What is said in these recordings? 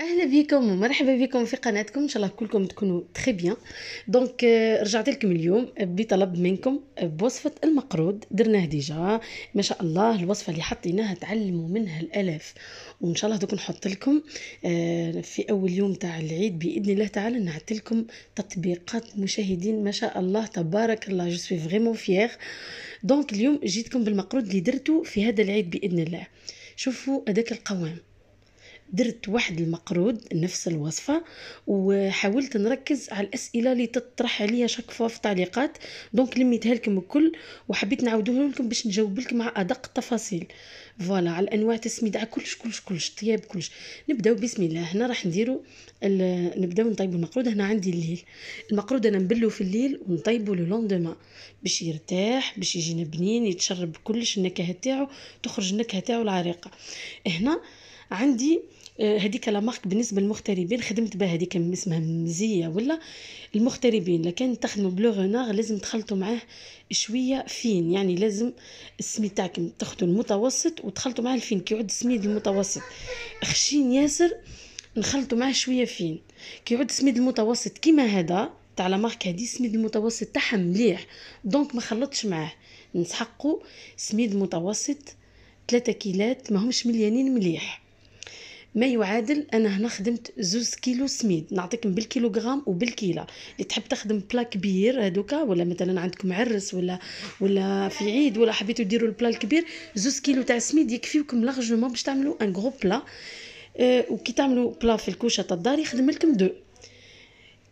اهلا بكم ومرحبا بكم في قناتكم، ان شاء الله كلكم تكونوا تري بيان. دونك رجعت لكم اليوم بطلب منكم بوصفه المقرود. درناه ديجا ما شاء الله. الوصفه اللي حطيناها تعلموا منها الالاف، وان شاء الله دوك نحط لكم في اول يوم تاع العيد باذن الله تعالى نعت لكم تطبيقات مشاهدين ما شاء الله تبارك الله. جو سوي فريمون فيير. دونك اليوم جيتكم بالمقرود اللي درته في هذا العيد باذن الله. شوفوا هذاك القوام، درت واحد المقرود نفس الوصفة، وحاولت نركز على الأسئلة اللي تطرح عليا شاك فوا في التعليقات. دونك لميتها لكم الكل وحبيت نعاودوه لكم باش نجاوب لكم مع أدق التفاصيل. فوالا على الأنواع التسميد على كلش طياب كلش. نبداو بسم الله. هنا راح نديرو نبداو نطيبوا المقرود. هنا عندي الليل. المقرود انا نبلو في الليل ونطيبوا لو لوندوما باش يرتاح، باش يجينا بنين، يتشرب كلش النكهه تاعو، تخرج النكهه تاعو العريقه. هنا عندي هذيك لا مارك بالنسبه للمغتربين خدمت بها، هذيك اسمها مزيه ولا المغتربين. لكن تخدموا بلو غونار لازم تخلطوا معاه شويه فين، يعني لازم السميد تاعكم تاخذوا المتوسط وتخلطوا معاه الفين. كي يعود السميد المتوسط خشين ياسر نخلطوا معاه شويه فين. كي يعود السميد المتوسط كيما هذا تاع لا مارك هذه، السميد المتوسط تاعها مليح، دونك ما خلطش معاه. نسحقوا سميد متوسط 3 كيلات ماهمش مليانين مليح، ما يعادل. انا هنا خدمت 2 كيلو سميد، نعطيكم بالكيلوغرام وبالكيله. اللي تحب تخدم بلا كبير هذوكا، ولا مثلا عندكم عرس ولا في عيد، ولا حبيتوا ديروا البلا الكبير، 2 كيلو تاع سميد يكفيوكم لارجومون باش تعملوا ان غرو بلا. وكي تعملوا بلا في الكوشه تاع الدار يخدم لكم 2.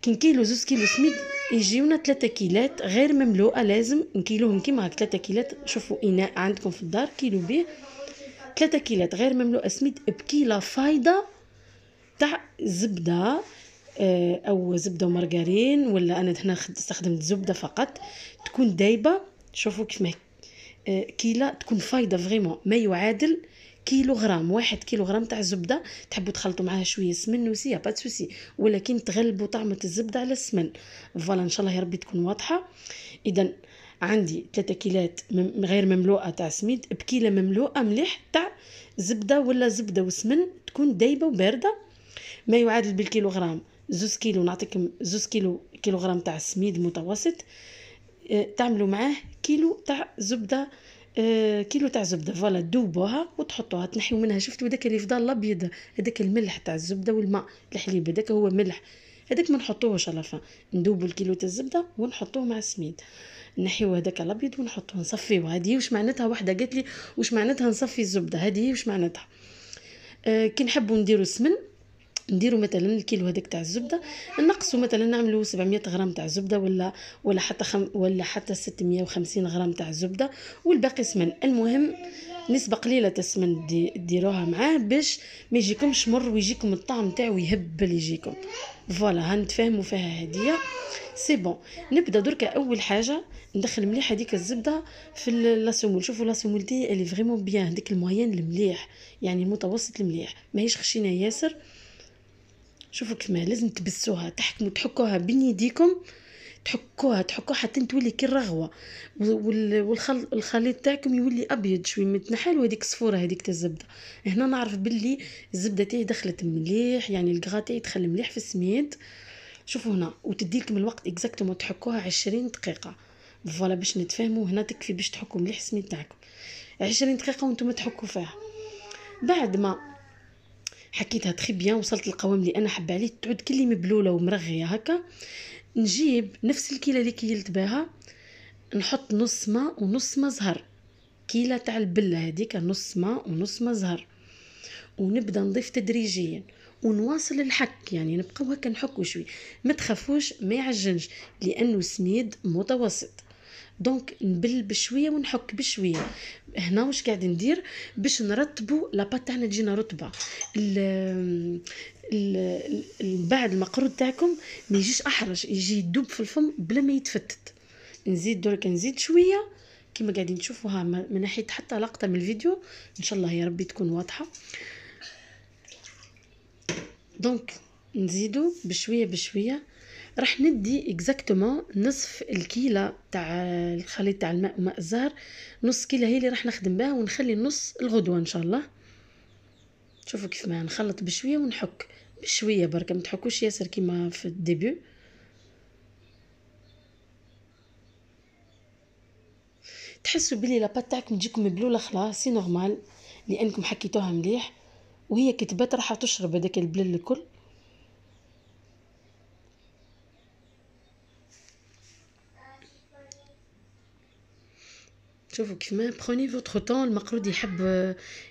كي نكيلو 2 كيلو سميد يجيونا 3 كيلات غير مملوءه، لازم نكيلوهم كيما هكا 3 كيلات. شوفوا اناء عندكم في الدار كيلو به 3 كيلات غير مملوءه سميد بكيله فايده تاع زبده، او زبده ومارغرين، ولا انا هنا استخدمت زبده فقط تكون دايبه. شوفوا كيف ما كيله تكون فايده فريمون، ما يعادل كيلوغرام. 1 كيلوغرام تاع الزبده. تحبوا تخلطوا معها شويه سمن وسي با سوسي، ولكن تغلبوا طعمه الزبده على السمن. فوالا ان شاء الله يا ربي تكون واضحه. اذا عندي 3 كيلات غير مملوءه تاع سميد بكيله مملوءه مليح تاع زبده، ولا زبده وسمن تكون دايبه وبارده، ما يعادل بالكيلوغرام 2 كيلو. نعطيكم 2 كيلوغرام تاع السميد متوسط. تعملوا معاه كيلو تاع زبده. كيلو تاع زبده فوالا تذوبوها وتحطوها، تنحيو منها. شفتوا داك اللي فضل الابيض، هذاك الملح تاع الزبده والماء الحليب، هذاك هو ملح، هذاك ما نحطوهش على فا. ندوبوا الكيلو تاع الزبده ونحطوه مع السميد، نحيو هذاك الابيض ونحطوه نصفيوه. هذه واش معناتها؟ واحده قالت لي واش معناتها نصفي الزبده، هذه واش معناتها. كي نحبوا نديروا سمن، نديروا مثلا الكيلو هذاك تاع الزبده نقصوا مثلا نعملوا 700 غرام تاع زبده، ولا حتى 650 غرام تاع زبده، والباقي سمن. المهم نسبه قليله تاع السمن ديروها معاه باش ما يجيكمش مر ويجيكم الطعم تاعو يهبل يجيكم. فوالا هنتفاهموا فيها هديه سي بون. نبدا دركا. اول حاجه ندخل مليح هذيك الزبده في لا سمول. شوفوا لا سمول دي اللي فريمون بيان، هذيك الموين المليح، يعني المتوسط المليح، ماهيش خشينه ياسر. شوفوا كيف ما لازم تبسوها، تحكوها بين يديكم، تحكوها حتى تولي كي الرغوه، والخليط تاعكم يولي ابيض شوي متنحل، وهذيك الصفوره هذيك تاع الزبده. هنا نعرف باللي الزبده تاعي دخلت مليح، يعني الكغا تاعي دخل مليح في السميد. شوفوا هنا وتدي لكم الوقت اكزاكتومون تحكوها 20 دقيقه. فوالا باش نتفاهموا هنا تكفي باش تحكوا مليح السميد تاعكم 20 دقيقه وانتم تحكوا فيها. بعد ما حكيتها تخي بيان وصلت للقوام اللي انا حابه عليه، تعود كلي مبلوله ومرغيه هكا. نجيب نفس الكيله اللي كيلت بها، نحط نص ماء ونص ما زهر. كيله تاع البله هذيك نص ماء ونص ما زهر، ونبدا نضيف تدريجيا ونواصل الحك، يعني نبقاو هكا نحكوا شوي. ما تخافوش ما يعجنش لانه سميد متوسط. دونك نبل بشويه ونحك بشويه. هنا واش قاعد ندير باش نرطبوا لاباط تاعنا تجينا رطبه. بعد المقرود تاعكم ما يجيش احرج، يجي يدوب في الفم بلا ما يتفتت. نزيد درك نزيد شويه كما قاعدين تشوفوها من ناحيه حتى لقطه من الفيديو، ان شاء الله يا ربي تكون واضحه. دونك نزيدو بشويه بشويه. راح ندي اكزاكتومون نصف الكيله تاع الخليط تاع الماء وماء الزهر. نص كيله هي اللي راح نخدم بها، ونخلي النص الغدوه ان شاء الله. شوفوا كيف ما نخلط بشويه ونحك بشويه برك، ما تحكوش ياسر كيما في الديبي. تحسوا بلي لاباط تاعكم تجيكم مبلوله خلاص، سي نورمال لانكم حكيتوها مليح، وهي كتبات راح تشرب هذاك البلل الكل. شوفوا كيف ما بروني فوتر طون. المقرود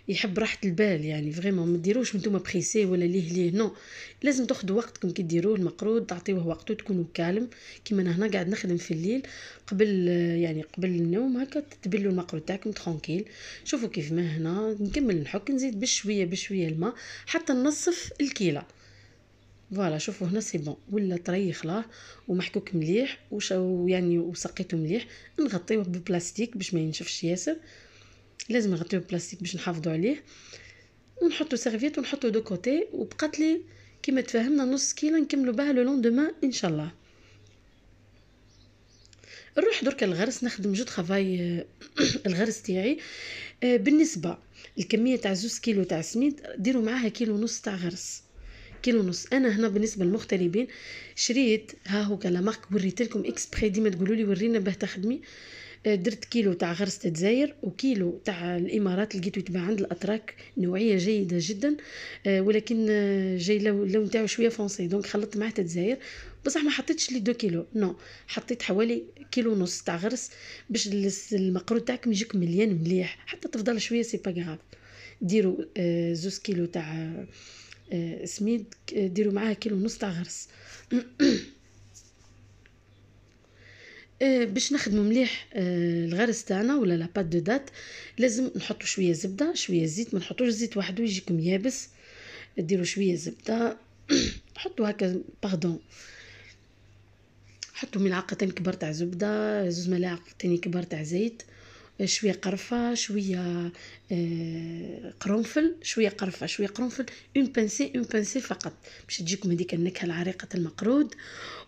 يحب راحه البال يعني، فريمون ما ديروش نتوما بريسي ولا ليه نو، لازم تاخذوا وقتكم كي ديروه المقرود، تعطيوه وقته، تكونوا كالم. كيما انا هنا قاعد نخدم في الليل قبل يعني قبل النوم هكا، تبلوا المقرود تاعكم ترونكيل. شوفوا كيف ما هنا نكمل نحك، نزيد بشويه بشويه الماء حتى نصف الكيله. فوالا شوفوا هنا سي بون، ولا طريخ لاه ومحكوك مليح يعني وسقيته مليح. نغطيوه ببلاستيك باش ما ينشفش ياسر، لازم نغطيوه ببلاستيك باش نحافظوا عليه، ونحطوا سيرفيت ونحطوا دو كوتي. وبقات لي كيما تفاهمنا نص كيلو نكملوا بها لو لوندومان ان شاء الله. نروح درك الغرس، نخدم جو طرافاي الغرس تاعي. بالنسبه الكميه تاع 2 كيلو تاع سميد ديروا معاها كيلو ونص تاع غرس، كيلو ونص. انا هنا بالنسبه للمغتربين شريت ها هو كلا مارك، وريت لكم اكسبري ديما تقولوا لي ورينا باه تخدمي. درت كيلو تاع غرس الجزائر وكيلو تاع الامارات، لقيتو يتباع عند الاتراك، نوعيه جيده جدا. ولكن جاي اللون تاعو شويه فونسي، دونك خلطت معاه الجزائر. بصح ما حطيتش لي 2 كيلو نو، حطيت حوالي كيلو ونص تاع غرس باش المقرود تاعكم يجيكم مليان مليح، حتى تفضل شويه سي با غراف. ديروا 2 كيلو تاع سميد، ديروا معاها كيلو ونص تاع غرس. باش نخدموا مليح الغرس تاعنا ولا لا بات دو دات، لازم نحطوا شويه زبده شويه زيت، ما نحطوش زيت وحده يجيكم يابس. ديروا شويه زبده حطوا هكا باردون، حطوا ملعقتين كبار تاع زبده، 2 ملاعق تاني كبار تاع زيت، شويه قرفه شويه قرنفل، شويه قرفه شويه قرنفل، اون بانسي فقط باش تجيكم هذيك النكهه العريقه المقرود.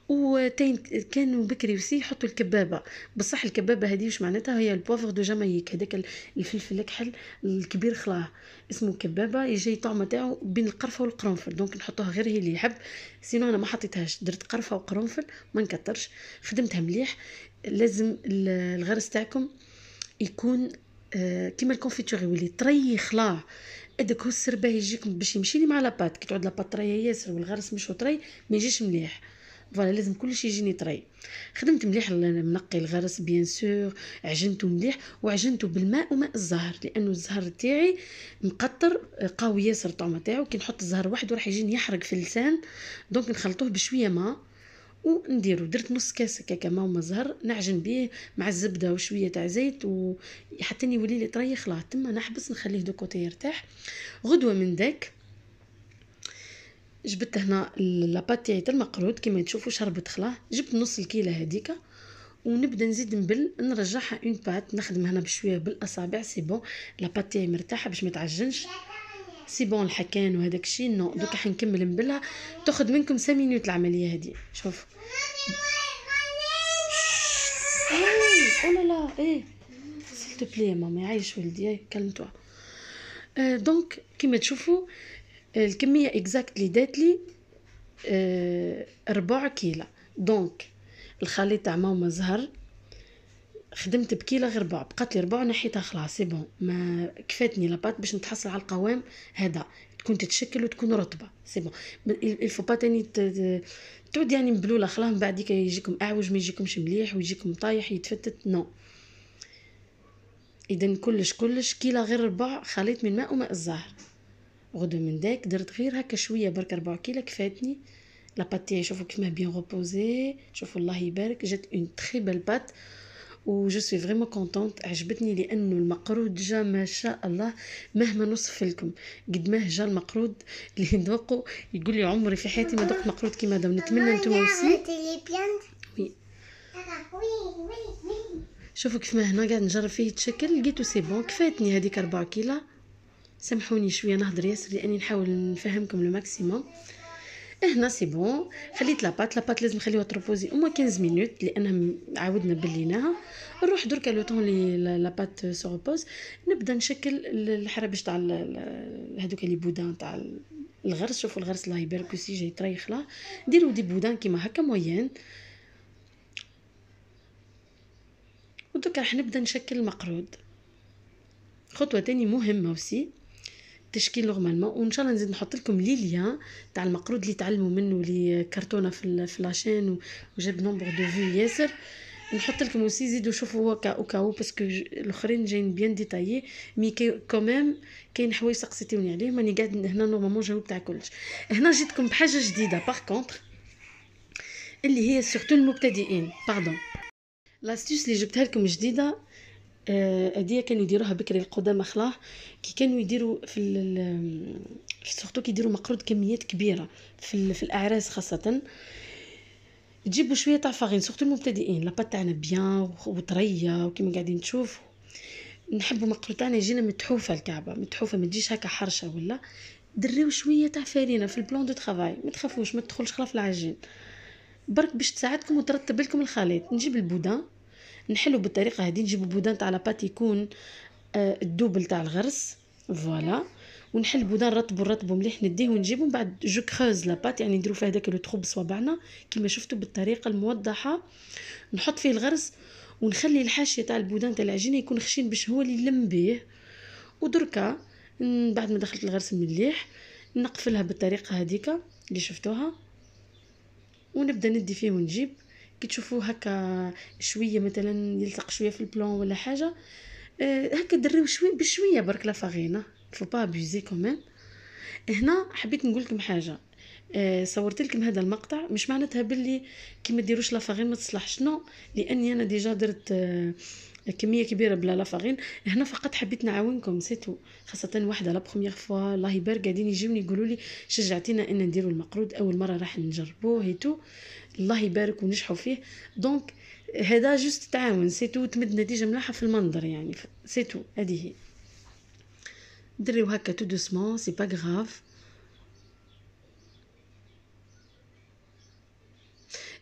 وتين كانوا بكري وسي يحطوا الكبابه، بصح الكبابه هذه واش معناتها؟ هي البوفر دو جامايك، هذاك الفلفل الكحل الكبير خلاه اسمه كبابه، يجي طعمه تاعو بين القرفه والقرنفل، دونك نحطوها غير هي اللي يحب. سينو انا ما حطيتهاش، درت قرفه وقرنفل ما نكترش، خدمتها مليح. لازم الغرس تاعكم يكون كيما الكونفيتور يولي طري خلاه، هذاك هو السر باه يجيكم باش يمشي لي مع لاباط. كي تعود لاباط طريه ياسر والغرس مش طري ما يجيش مليح. فوالا لازم كلشي يجيني طري. خدمت مليح منقي الغرس بيان سور، عجنته مليح وعجنته بالماء وماء الزهر، لانه الزهر تاعي مقطر قوي ياسر الطعمه تاعو، كي نحط الزهر وحده راح يجيني يحرق في اللسان، دونك نخلطوه بشويه ماء ونديرو. درت نص كاس هكاك ماء وما زهر نعجن بيه مع الزبده وشويه تاع زيت، وحتى يولي لي طري خلاص تما نحبس نخليه دو كوتي يرتاح. غدوه من داك جبت هنا لاباط تاعي تاع المقرود كيما تشوفوا شربت خلاه، جبت نص الكيله هذيك ونبدا نزيد نبل نرجعها اون بات، نخدم هنا بشويه بالاصابع. سي بون لاباط تاعي مرتاحه باش ما تعجنش، سي بون الحكان وهذاك الشيء نو. دوك راح نكمل نبلها، تاخذ منكم 5 مينوت العمليه هذه. شوف او لا لا ايه سيل تو بلي ماما يعيش ولدي كلمتوا. دونك كيما تشوفوا الكميه اكزاكت اللي دات لي 4 كيلو. دونك الخليط تاع ماما زهر خدمت بكيله غير ربع، بقات لي ربع نحيتها خلاص سي بون، ما كفاتني لاباط باش نتحصل على القوام هذا، تكون تتشكل وتكون رطبه سي بون. الفو با تاني تعود يعني مبلوله خلاص، من بعد يجيكم اعوج ما يجيكمش مليح ويجيكم طايح يتفتت نو. اذا كلش كيله غير ربع خليط من ماء وماء الزهر. غدو من داك درت غير هكا شويه برك 4 كيلو كفاتني. لاباط تاعي شوفوا كيما بيان روبوزي، شوفوا الله يبارك جات اون تري بيل بات و جو سوي فريمون كونطونط. عجبتني لانه المقرود جا ما شاء الله، مهما نوصف لكم قد ما جا المقرود اللي ندوقه يقول لي عمري في حياتي ما دقت مقرود كيما هذا. ونتمنى نتوما وسي شوفوا كيف ما هنا قاعد نجرب فيه يتشكل، لقيتو سي بون كفاتني هذيك 4 كيلو. سامحوني شويه نهضر ياسر لاني نحاول نفهمكم لو ماكسيموم. هنا سي بون خليت لاباط لازم نخليوها تروبوزي او 15 مينوت لانها عاودنا بليناها. نروح درك لو طون لي لاباط سو روبوز، نبدا نشكل الحرابش تاع هذوك لي بودان تاع الغرس. شوفوا الغرس الله يبارك سي جاي طريخ له. ديروا دي بودان كيما هكا موين. ودوك راح نبدا نشكل المقرود. خطوه تاني مهمه وسي تشكيل نورمالمون، وان شاء الله نزيد نحط لكم لي ليان تاع المقرود اللي تعلموا منه لي كرتونه في لاشين وجاب نومبر دو فيو ياسر. نحط لكم وسي زيدوا شوفوا هو كاو باسكو الاخرين جايين بيان ديتايي مي كوميم كاين حوايج سقسيتوني عليه ماني قاعد هنا نورمالمون جاوبت على كلش. هنا جيتكم بحاجه جديده باغ كونطخ اللي هي سورتو المبتدئين باردون. لاستيس اللي جبتها لكم جديده هذه كانوا يديروها بكري القدامى خلاه كي كانوا يديروا في سورتو كي يديروا مقرود كميات كبيره في الاعراس خاصه. تجيبوا شويه تاع فارين سورتو المبتدئين لاباط تاعنا بيان وطريه وكيما قاعدين تشوفوا. نحبوا مقرود تاعنا يجينا متحوفه الكعبه متحوفه ما تجيش هكا حرشه ولا. دريو شويه تاع فارينه في البلان دو طرافاي ما تخافوش ما تدخلش خلا في العجين برك باش تساعدكم وترتب لكم الخليط. نجيب البودان نحلو بالطريقه هذه. نجيبوا بودان تاع لاباط يكون الدوبل تاع الغرس فوالا. ونحل بودان رطبو مليح نديه ونجيبو من بعد جو كروز لاباط يعني نديرو فيه هذاك لو تخو بصوابعنا كيما شفتوا بالطريقه الموضحه. نحط فيه الغرس ونخلي الحاشيه تاع البودان تاع العجينه يكون خشين باش هو اللي يلم بيه. ودركا بعد ما دخلت الغرس مليح نقفلها بالطريقه هذيك اللي شفتوها ونبدا ندي فيه ونجيب. كي تشوفوه هكا شويه مثلا يلصق شويه في البلان ولا حاجه هكا دريو شويه بشويه برك لا فارينه فو با ابوزي كومين. هنا حبيت نقول لكم حاجه صورت لكم هذا المقطع مش معناتها باللي كي ما ديروش لا فارين ما تصلحش نو لاني انا ديجا درت كميه كبيره بلا لا فارين. هنا فقط حبيت نعاونكم سيتو خاصه واحده لا بروميير فوا الله يبارك قاعدين يجيوني يقولوا لي شجعتينا ان نديروا المقرود اول مره راح نجربوه هيتو الله يبارك ونجحوا فيه. دونك هذا جوست تعاون سيتو تمد نتيجه ملاحه في المنظر يعني سيتو هذه هي. دريو هكا تو دوسمون سي با غراف.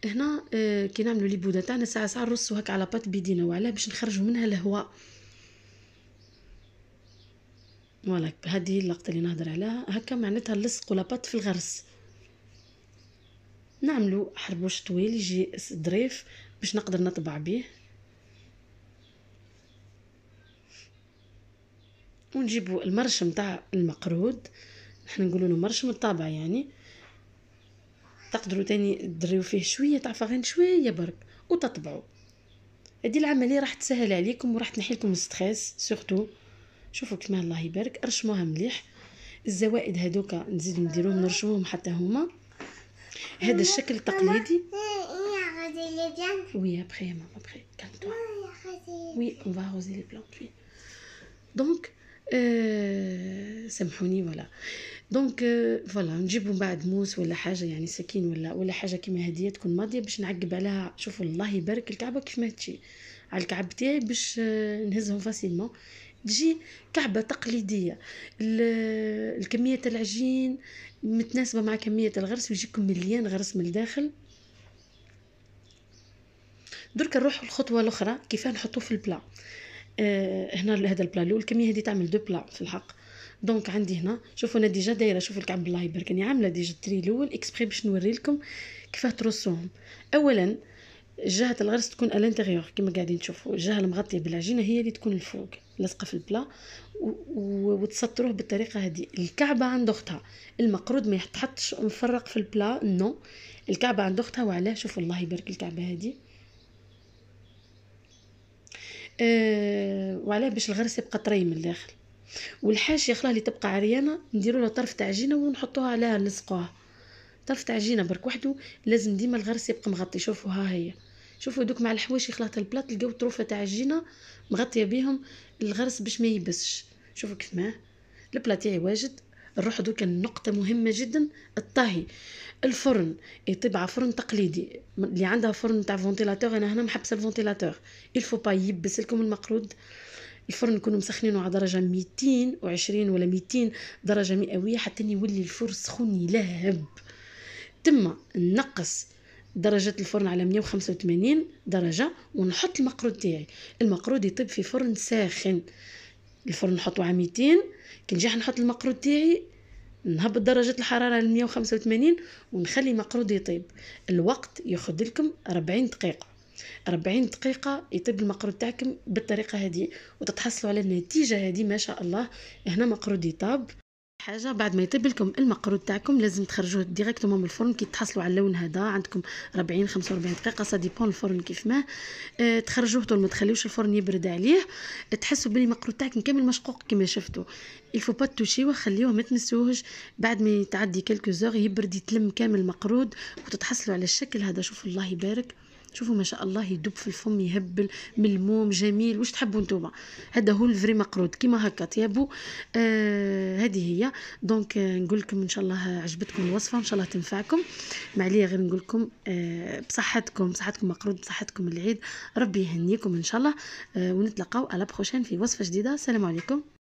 هنا كي نعملوا لي بوده تاعنا ساعه نرصوا هكا على بات بيدينا وعلاه باش نخرجوا منها الهواء. فوالا هذه اللقطه اللي نهضر عليها هكا معناتها نلصقوا لاباط في الغرس. نعملوا حربوش طويل يجي ظريف باش نقدر نطبع به. ونجيبوا المرش نتاع المقرود نحن نقولوا له مرش الطابع يعني. تقدروا تاني تدريو فيه شويه تاع فارين شويه برك وتطبعوا. هذه العمليه راح تسهل عليكم وراح تنحي لكم الستريس سورتو. شوفوا كيما الله يبارك رشموها مليح. الزوائد هذوكا نزيدو نديروهم نرشموهم حتى هما. هذا الشكل التقليدي. Oui, après, maman, après, calme-toi. Oui, on va arroser les plantes, oui. Donc, سامحوني ولا. دونك فوالا نجيبو بعد موس ولا حاجه يعني سكين ولا حاجه كيما هديه تكون ماضيه باش نعقب عليها. شوفوا الله يبارك الكعبه كيف ما تجي على الكعب تاعي باش نهزهم فاسيلمون. تجي كعبه تقليديه الكميه تاع العجين متناسبه مع كميه الغرس ويجيكم مليان غرس من الداخل. درك نروحوا الخطوه الاخرى كيف نحطوه في البلا. هنا هذا البلا الاول الكميه هذه تعمل دو بلا في الحق. دونك عندي هنا شوفوا انا ديجا دايره شوفوا الكعب الله يبارك اني عامله ديجا التري الاول اكسبري باش نوري لكم كيفاه ترصوهم. اولا جهه الغرس تكون الانتيريور كما قاعدين تشوفوا. الجهه المغطيه بالعجينه هي اللي تكون الفوق لاصقه في البلا وتسطروه بالطريقه هذه. الكعبه عند اختها المقرود ما يتحطش مفرق في البلا نو. الكعبه عند اختها وعلاه شوفوا الله يبارك الكعبه هذه وعلاه باش الغرس يبقى طري من الداخل. والحاشيه خلاه اللي تبقى عريانه نديروا لها طرف تاع عجينه ونحطوها عليها نلصقوها. طرف تاع عجينه برك وحده لازم ديما الغرس يبقى مغطي. شوفوا ها هي شوفوا دوك مع الحواشي خلات البلاط لقاو طروفه تاع عجينه مغطيه بهم الغرس باش ما يبسش. شوفوا كيف ما البلاط تاعي واجد. نروح دوك النقطه مهمه جدا الطهي. الفرن يطيب فرن تقليدي اللي عندها فرن تاع فونتيلاتور. انا هنا محبسه الفونتيلاتور الفو با يبس لكم المقرود. الفرن نكونوا مسخنينه على درجه 220 ولا 200 درجه مئويه حتى يولي الفرن سخون يلهب. تم نقص درجه الفرن على 185 درجه ونحط المقرود تاعي. المقرود يطيب في فرن ساخن. الفرن نحطه على 200 كي نجي نحط المقرود تاعي نهبط درجة الحرارة ل 185 ونخلي مقرود يطيب. الوقت ياخذ لكم 40 دقيقة. 40 دقيقة يطيب المقرود تاعكم بالطريقة هذه وتتحصلوا على النتيجة هذه ما شاء الله. هنا مقرود يطاب. حاجه بعد ما يطيب لكم المقرود تاعكم لازم تخرجوه ديريكتومون من الفرن كي تحصلوا على اللون هذا عندكم 40 45 دقيقه سا ديبون الفرن كيف ما تخرجوه طول ما تخليوش الفرن يبرد عليه. تحسوا بلي المقرود تاعكم كامل مشقوق كما شفتوا. الفو با توشيوه خليوه ما تمسوهش. بعد ما تعدي كلكو زور يبرد يتلم كامل المقرود وتتحصلوا على الشكل هذا. شوفوا الله يبارك. شوفوا ما شاء الله يدب في الفم يهبل ملموم جميل. واش تحبوا نتوما؟ هذا هو الفري مقرود كيما هكا طيابو. هذه هي دونك نقول لكم ان شاء الله عجبتكم الوصفه ان شاء الله تنفعكم. ما عليا غير نقول لكم بصحتكم مقرود بصحتكم العيد. ربي يهنيكم ان شاء الله. ونتلاقاو على بروشين في وصفه جديده. السلام عليكم.